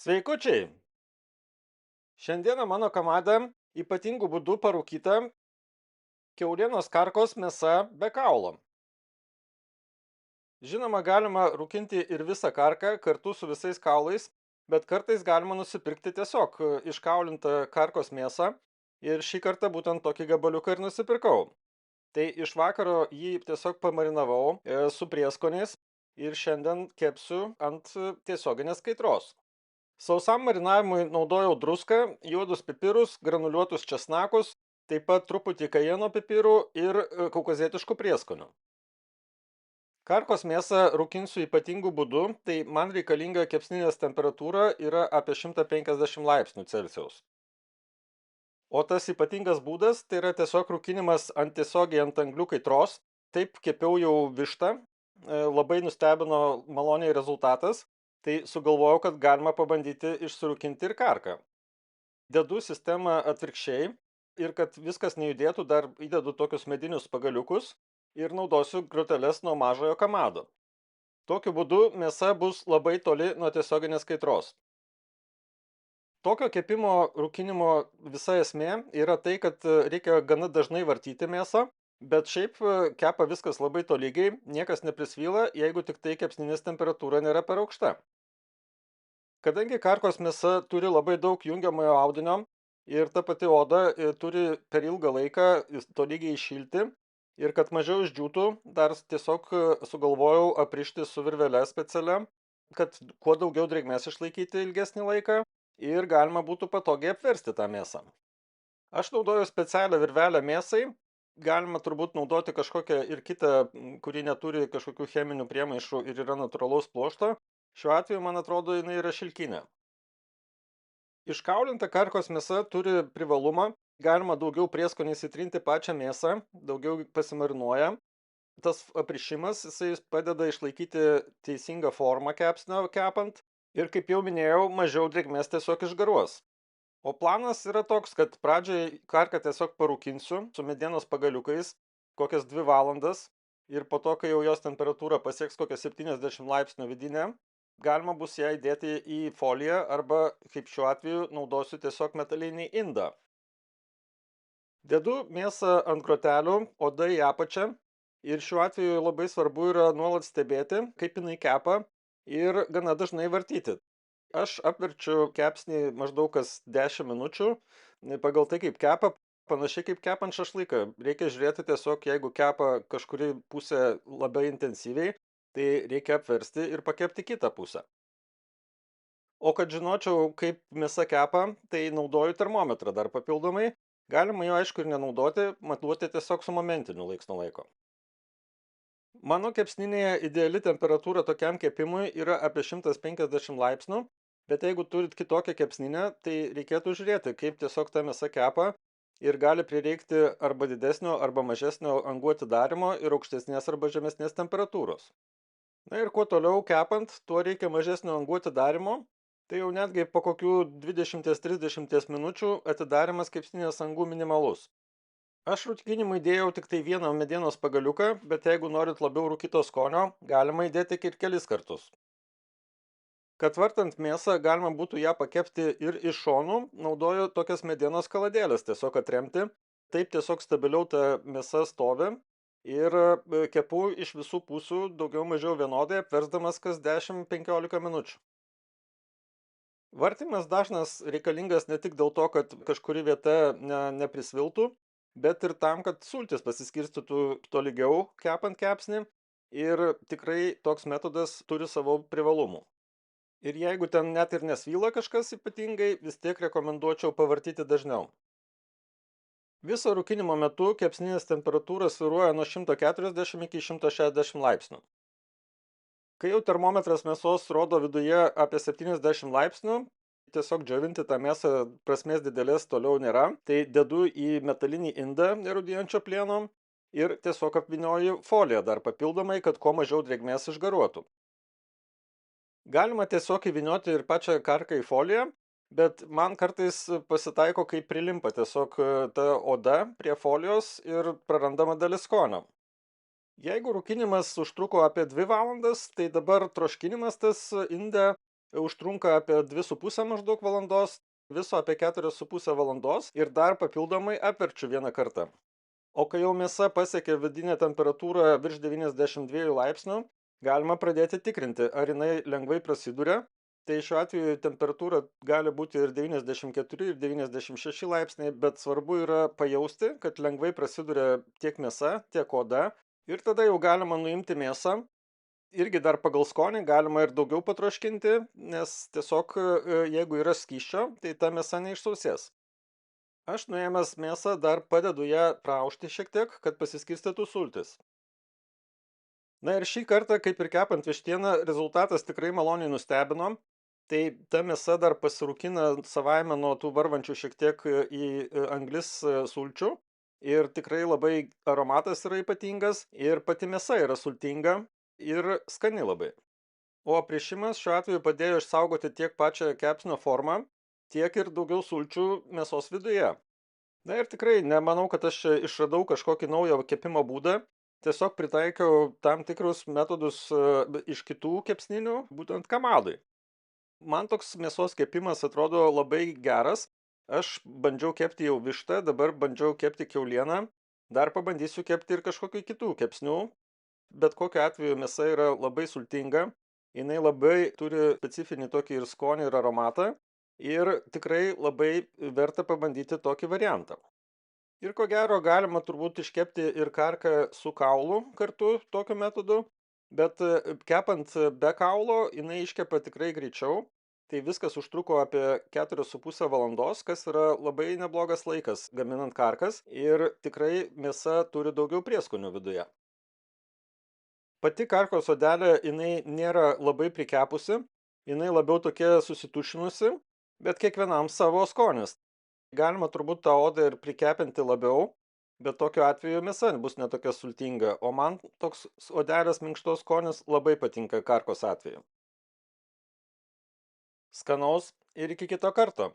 Sveikučiai! Šiandieną mano komanda ypatingu būdu parūkyta kiaulienos karkos mėsa be kaulo. Žinoma, galima rūkinti ir visą karką kartu su visais kaulais, bet kartais galima nusipirkti tiesiog iškaulintą karkos mėsą ir šį kartą būtent tokį gabaliuką ir nusipirkau. Tai iš vakaro jį tiesiog pamarinavau su prieskoniais ir šiandien kepsiu ant tiesioginės kaitros. Sausam marinavimui naudojau druską, juodus pipirus, granuliuotus česnakus, taip pat truputį kajeno pipirų ir kaukazietiškų prieskonių. Karkos mėsą rūkinsiu ypatingu būdu, tai man reikalinga kepsninės temperatūra yra apie 150 laipsnių Celsijaus. O tas ypatingas būdas tai yra tiesiog rūkinimas tiesiogiai ant anglių kaitros. Taip kepiau jau vištą, labai nustebino maloniai rezultatas. Tai sugalvojau, kad galima pabandyti išsirūkinti ir karką. Dedu sistemą atvirkščiai ir kad viskas nejudėtų, dar įdedu tokius medinius pagaliukus ir naudosiu groteles nuo mažojo kamado. Tokiu būdu mėsa bus labai toli nuo tiesioginės kaitros. Tokio kepimo rūkinimo visa esmė yra tai, kad reikia gana dažnai vartyti mėsą, bet šiaip kepa viskas labai tolygiai, niekas neprisvyla, jeigu tik tai kepsninės temperatūra nėra per aukšta. Kadangi karkos mėsa turi labai daug jungiamojo audinio ir ta pati oda turi per ilgą laiką tolygiai įšilti ir kad mažiau išdžiūtų, dar tiesiog sugalvojau aprišti su virvele specialia, kad kuo daugiau drėgmės išlaikyti ilgesnį laiką ir galima būtų patogiai apversti tą mėsą. Aš naudoju specialią virvelę mėsai, galima turbūt naudoti kažkokią ir kitą, kuri neturi kažkokių cheminių priemaišų ir yra natūralaus pluošto. Šiuo atveju, man atrodo, jinai yra šilkinė. Iškaulinta karkos mėsa turi privalumą, galima daugiau prieskoniais įtrinti pačią mėsą, daugiau pasimarinuoja. Tas aprišimas, jisai padeda išlaikyti teisingą formą kepsnio kepant ir, kaip jau minėjau, mažiau drėgmės tiesiog išgaruos. O planas yra toks, kad pradžiai karką tiesiog parūkinsiu su medienos pagaliukais kokias 2 valandas ir po to, kai jau jos temperatūra pasieks kokią 70 laipsnių vidinę, galima bus ją įdėti į foliją arba, kaip šiuo atveju, naudosiu tiesiog metalinį indą. Dedu mėsą ant grotelių, oda į apačią ir šiuo atveju labai svarbu yra nuolat stebėti, kaip jinai kepa ir gana dažnai vartyti. Aš apverčiu kepsnį maždaug kas 10 minučių, pagal tai kaip kepa, panašiai kaip kepant šašlyką. Reikia žiūrėti tiesiog, jeigu kepa kažkuri pusė labai intensyviai, tai reikia apversti ir pakepti kitą pusę. O kad žinočiau, kaip mėsa kepa, tai naudoju termometrą dar papildomai. Galima jo aišku ir nenaudoti, matuoti tiesiog su momentiniu laiks nuo laiko. Mano kepsninėje ideali temperatūra tokiam kepimui yra apie 150 laipsnių, bet jeigu turit kitokią kepsninę, tai reikėtų žiūrėti, kaip tiesiog ta mėsa kepa ir gali prireikti arba didesnio arba mažesnio angų atidarymo ir aukštesnės arba žemesnės temperatūros. Na ir kuo toliau kepant, tuo reikia mažesnio angų atidarymo, tai jau netgi po kokių 20-30 minučių atidarymas kepsninės angų minimalus. Aš rūkinimui įdėjau tik tai vieną medienos pagaliuką, bet jeigu norit labiau rūkyto skonio, galima įdėti ir kelis kartus. Kad vartant mėsą galima būtų ją pakepti ir iš šonų, naudoju tokias medienos kaladėlės tiesiog atremti, taip tiesiog stabiliau ta mėsa stovi ir kepu iš visų pusių daugiau mažiau vienodai, apversdamas kas 10-15 minučių. Vartymas dažnas reikalingas ne tik dėl to, kad kažkuri vieta neprisviltų, bet ir tam, kad sultis pasiskirstytų tolygiau kepant kepsnį ir tikrai toks metodas turi savo privalumų. Ir jeigu ten net ir nesvyla kažkas ypatingai, vis tiek rekomenduočiau pavartyti dažniau. Viso rūkinimo metu kepsninės temperatūra svyruoja nuo 140 iki 160 laipsnių. Kai jau termometras mėsos rodo viduje apie 70 laipsnių, tiesiog džiovinti tą mėsą prasmės didelės toliau nėra, tai dedu į metalinį indą nerūdijančio plieno ir tiesiog apvynioju foliją dar papildomai, kad kuo mažiau drėgmės išgaruotų. Galima tiesiog įvynioti ir pačią karką į foliją, bet man kartais pasitaiko, kai prilimpa tiesiog ta oda prie folijos ir prarandama dalis skonio. Jeigu rūkinimas užtruko apie 2 valandas, tai dabar troškinimas tas inde užtrunka apie 2,5 maždaug valandos, viso apie 4,5 valandos ir dar papildomai apverčiu vieną kartą. O kai jau mėsa pasiekia vidinę temperatūrą virš 92 laipsnių, galima pradėti tikrinti, ar jinai lengvai prasiduria. Tai šiuo atveju temperatūra gali būti ir 94, ir 96 laipsniai, bet svarbu yra pajausti, kad lengvai prasiduria tiek mėsa, tiek oda. Ir tada jau galima nuimti mėsą. Irgi dar pagal skonį galima ir daugiau patroškinti, nes tiesiog jeigu yra skysčio, tai ta mėsa neišsausės. Aš nuėmęs mėsą dar padedu ją praaušti šiek tiek, kad pasiskirstytų sultis. Na ir šį kartą, kaip ir kepant vištieną, rezultatas tikrai maloniai nustebino. Tai ta mėsa dar pasirūkina savaime nuo tų varvančių šiek tiek į anglis sulčių. Ir tikrai labai aromatas yra ypatingas ir pati mėsa yra sultinga ir skani labai. O aprišimas šiuo atveju padėjo išsaugoti tiek pačią kepsnio formą, tiek ir daugiau sulčių mėsos viduje. Na ir tikrai nemanau, kad aš čia išradau kažkokį naują kepimo būdą. Tiesiog pritaikiau tam tikrus metodus iš kitų kepsninių, būtent kamadui. Man toks mėsos kepimas atrodo labai geras. Aš bandžiau kepti jau vištą, dabar bandžiau kepti kiaulieną. Dar pabandysiu kepti ir kažkokių kitų kepsnių. Bet kokiu atveju mėsa yra labai sultinga. Jinai labai turi specifinį tokį ir skonį, ir aromatą. Ir tikrai labai verta pabandyti tokį variantą. Ir ko gero galima turbūt iškepti ir karką su kaulu kartu tokiu metodu. Bet kepant be kaulo, jinai iškepa tikrai greičiau. Tai viskas užtruko apie 4,5 valandos, kas yra labai neblogas laikas gaminant karkas. Ir tikrai mėsa turi daugiau prieskonių viduje. Pati karkos odelė, jinai nėra labai prikepusi, jinai labiau tokia susitušinusi, bet kiekvienam savo skonis. Galima turbūt tą odą ir prikepinti labiau, bet tokiu atveju mėsa bus netokia sultinga, o man toks odelės minkštos skonis labai patinka karkos atveju. Skanaus ir iki kito karto.